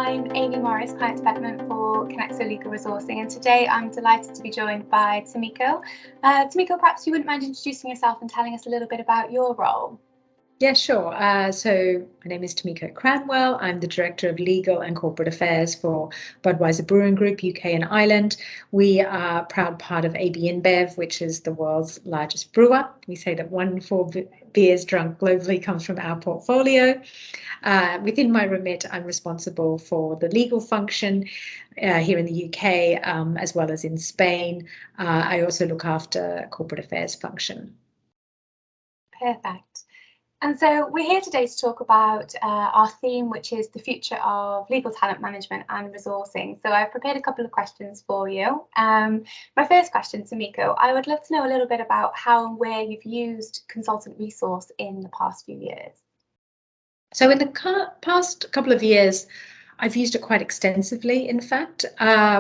I'm Amy Morris, Client Development for Connexo Legal Resourcing, and today I'm delighted to be joined by Timiko. Timiko, perhaps you wouldn't mind introducing yourself and telling us a little bit about your role? Yeah, sure. So my name is Timiko Cranwell. I'm the Director of Legal and Corporate Affairs for Budweiser Brewing Group UK and Ireland. We are a proud part of AB InBev, which is the world's largest brewer. We say that 1 in 4 beers drunk globally comes from our portfolio. Within my remit, I'm responsible for the legal function here in the UK, as well as in Spain. I also look after corporate affairs function. Perfect. And so we're here today to talk about our theme, which is the future of legal talent management and resourcing. So I've prepared a couple of questions for you. My first question, Timiko, I would love to know a little bit about how and where you've used consultant resource in the past few years. So in the past couple of years, I've used it quite extensively. In fact,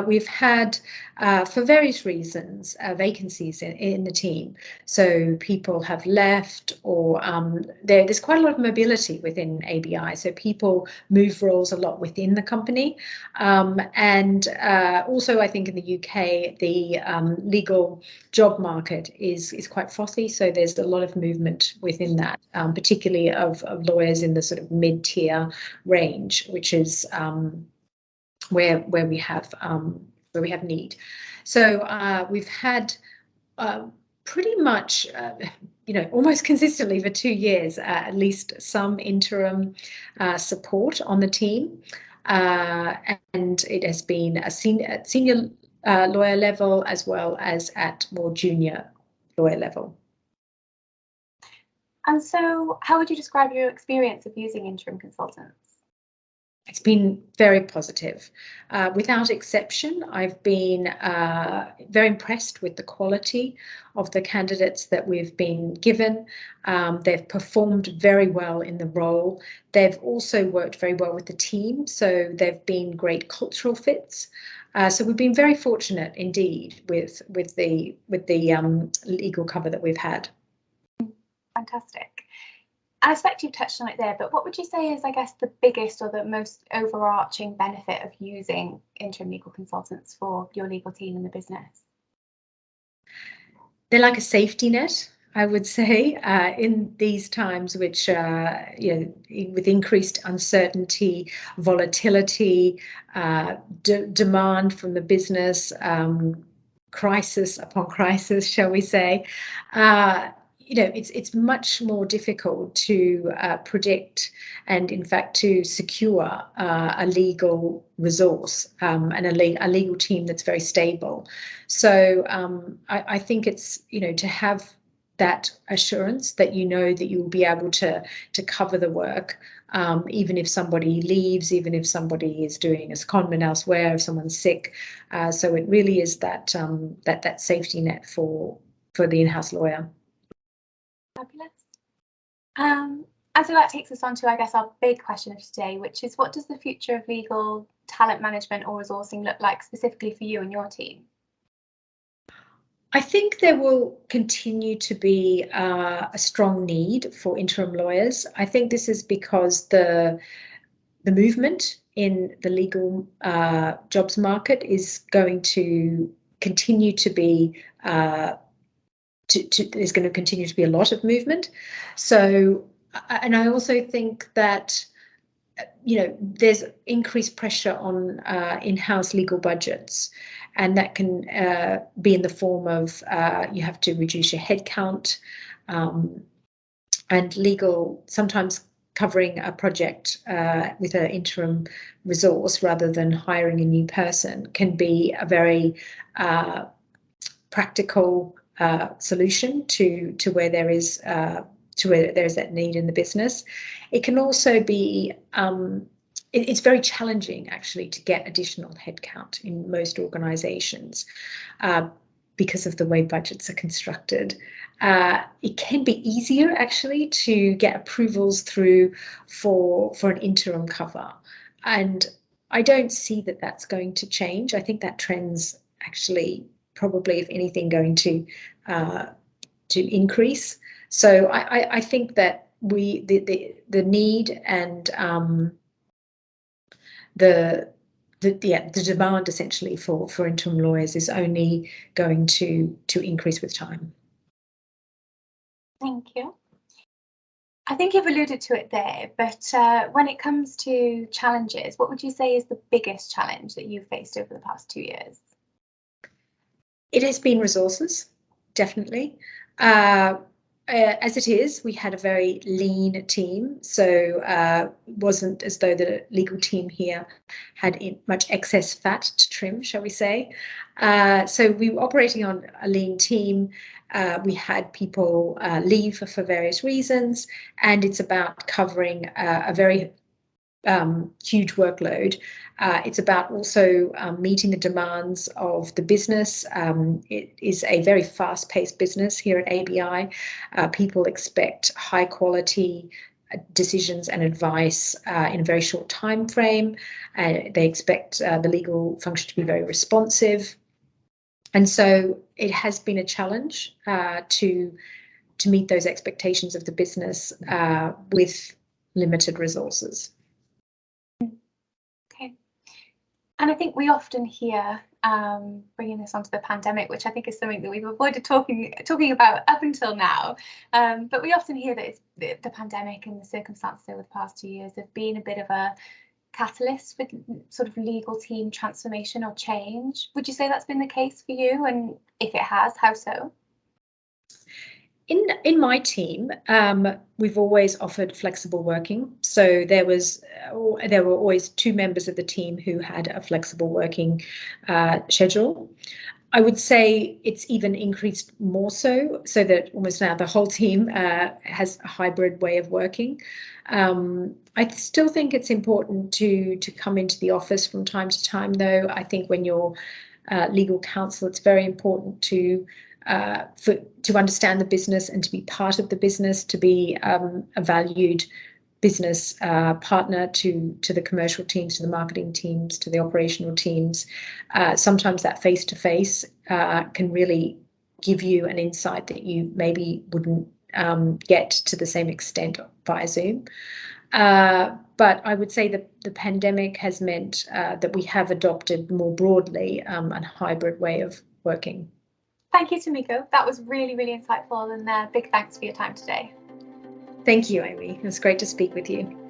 we've had, for various reasons, vacancies in the team. So people have left, or there's quite a lot of mobility within ABI. So people move roles a lot within the company. And also, I think in the UK, the legal job market is quite frothy. So there's a lot of movement within that, particularly of lawyers in the sort of mid-tier range, which is where we have need. So we've had pretty much almost consistently for 2 years at least some interim support on the team, and it has been a senior lawyer level as well as at more junior lawyer level. And so how would you describe your experience of using interim consultants? It's been very positive. Without exception, I've been very impressed with the quality of the candidates that we've been given. They've performed very well in the role. They've also worked very well with the team, so they've been great cultural fits. So we've been very fortunate indeed with the legal cover that we've had. Fantastic. I expect you've touched on it there, but what would you say is, I guess, the biggest or the most overarching benefit of using interim legal consultants for your legal team in the business? They're like a safety net, I would say, in these times, which with increased uncertainty, volatility, demand from the business, crisis upon crisis, shall we say. It's much more difficult to predict and, in fact, to secure a legal resource and a legal team that's very stable. So I think it's, to have that assurance that that you will be able to cover the work, even if somebody leaves, even if somebody is doing a secondment elsewhere, if someone's sick. So it really is that safety net for the in-house lawyer. Fabulous. And so that takes us on to, I guess, our big question of today, which is, what does the future of legal talent management or resourcing look like specifically for you and your team? I think there will continue to be a strong need for interim lawyers. I think this is because the movement in the legal jobs market is going to continue to be there's going to continue to be a lot of movement. So, and I also think that there's increased pressure on in-house legal budgets, and that can be in the form of you have to reduce your headcount, and legal sometimes covering a project with an interim resource rather than hiring a new person can be a very practical solution to where there is that need in the business. It can also be it's very challenging actually to get additional headcount in most organisations because of the way budgets are constructed. It can be easier actually to get approvals through for an interim cover, and I don't see that that's going to change. I think that trend's actually probably, if anything, going to increase. So I think that the need and the demand essentially for interim lawyers is only going to increase with time. Thank you. I think you've alluded to it there, but when it comes to challenges, what would you say is the biggest challenge that you've faced over the past 2 years? It has been resources, definitely. As it is, we had a very lean team, so it wasn't as though the legal team here had much excess fat to trim, shall we say. So we were operating on a lean team. We had people leave for various reasons, and it's about covering a very huge workload. It's about also meeting the demands of the business. It is a very fast-paced business here at ABI. People expect high quality decisions and advice in a very short time frame. They expect the legal function to be very responsive. And so it has been a challenge to meet those expectations of the business with limited resources. And I think we often hear, bringing this onto the pandemic, which I think is something that we've avoided talking about up until now, but we often hear that it's the pandemic and the circumstances over the past 2 years have been a bit of a catalyst with sort of legal team transformation or change. Would you say that's been the case for you? And if it has, how so? In my team, we've always offered flexible working. So there were always 2 members of the team who had a flexible working schedule. I would say it's even increased more so that almost now the whole team has a hybrid way of working. I still think it's important to come into the office from time to time, though. I think when you're legal counsel, it's very important to understand the business and to be part of the business, to be a valued business partner to the commercial teams, to the marketing teams, to the operational teams. Sometimes that face-to-face can really give you an insight that you maybe wouldn't get to the same extent via Zoom. But I would say that the pandemic has meant that we have adopted more broadly a hybrid way of working. Thank you, Timiko. That was really, really insightful, and big thanks for your time today. Thank you, Amy. It was great to speak with you.